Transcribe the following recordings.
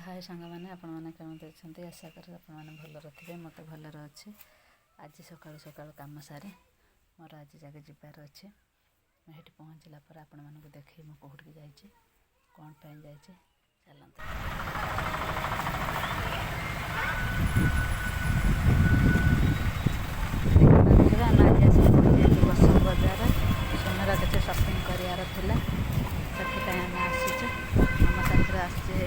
हाय सांग मैंने आपण मैंने केमती अच्छा आशा कर भलर थे मत भलर अच्छे। आज सकाल सकाल कम सारे मोर आज जगह जबार अच्छे। मुझे पहुँचला पर आपण मानक देखे मुझे कौट जाइए कौन पर जाइए चलते बसंत बजार सोनार किसी सपिंग करार से आम आसीचु आम साथी आसचे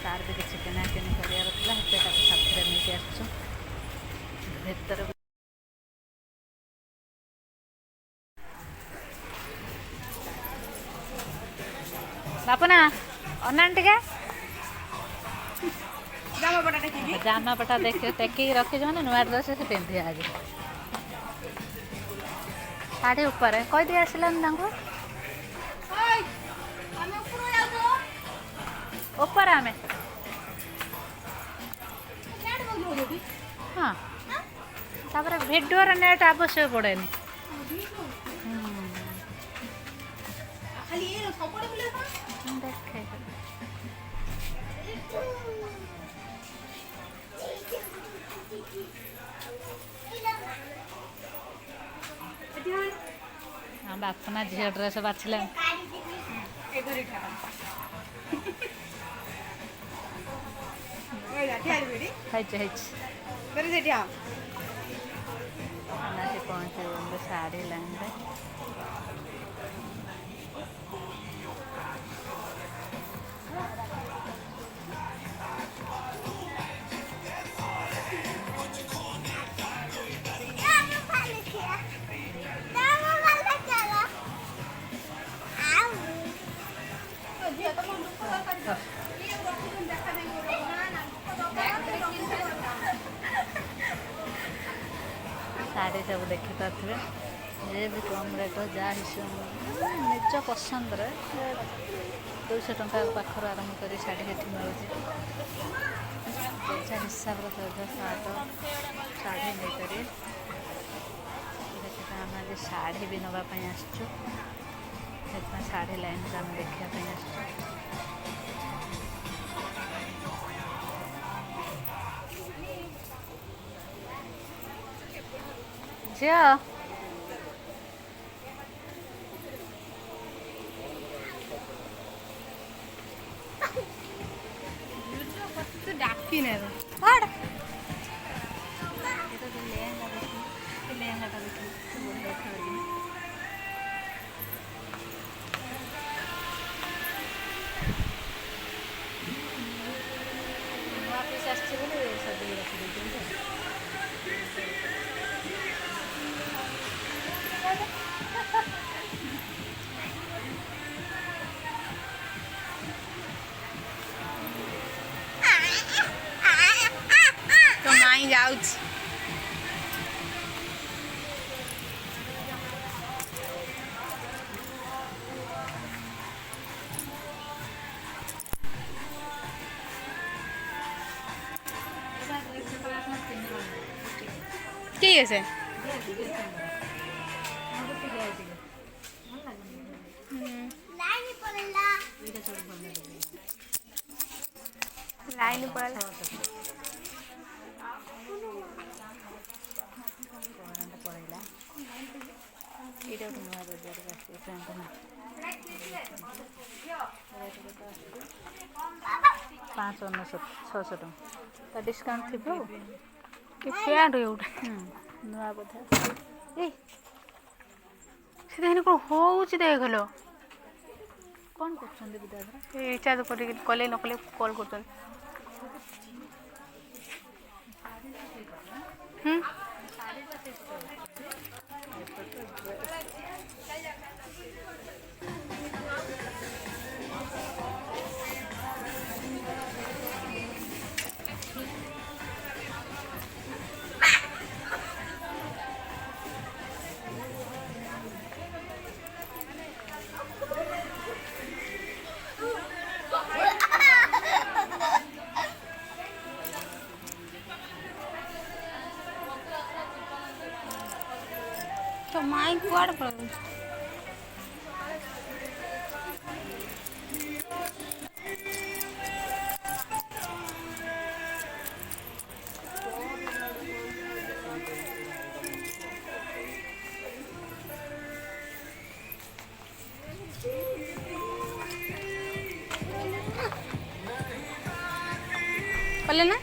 तार भी किसी किना किनी करार साथी नहीं आसचु भर बापना अनाटी जामापटा देख टेक रखी मैंने नुआ ड्रेस से पिंधि आज शाढ़ी ऊपर कहीदि आसलानी ऊपर आम हाँ तापर भिडियो नेट आवश्यक पड़े देखे हाँ बापना झील ड्रेस बाछले पहुँचे साड़ी लाइन साड़ी सब देखी पारे ये भी कम रेट जहाँ निज पसंद 200 टंका पाखर आरंभ कर शाढ़ी ये मिलूँ हिसाब सर्ट शाढ़ी नहीं करें आम आज शाढ़ी भी नापी आसचु शाढ़ी लाइन को आम देखापी आसचु झिया डाकी ना पीस आस तो माई जाऊ ঠিক আছে লাইন পড়া पड़ेगा ये नुआ बजार पाँच 600 टका डिस्काउंट थी प्याट नुआ बोधा से कौन हूँ देख लो कौन कर रिचार्ज कले न कले कल कर तो माई कुआड़ पड़ कले ना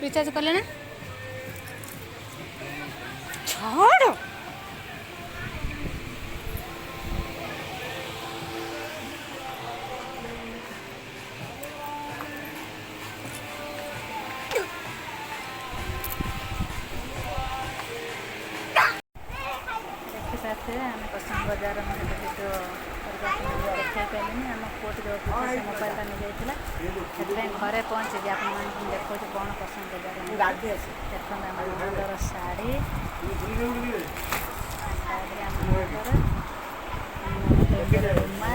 रिचार्ज कले ना छोड़ देखिपे आम पसंद बजार में भिडियो देखा पारे आम पुट जो मोबाइलटा नहीं जाइला से घरे पहुँचे आपको देखो कौन पसंद बजार देखो आम नंदर शाढ़ी रुमाल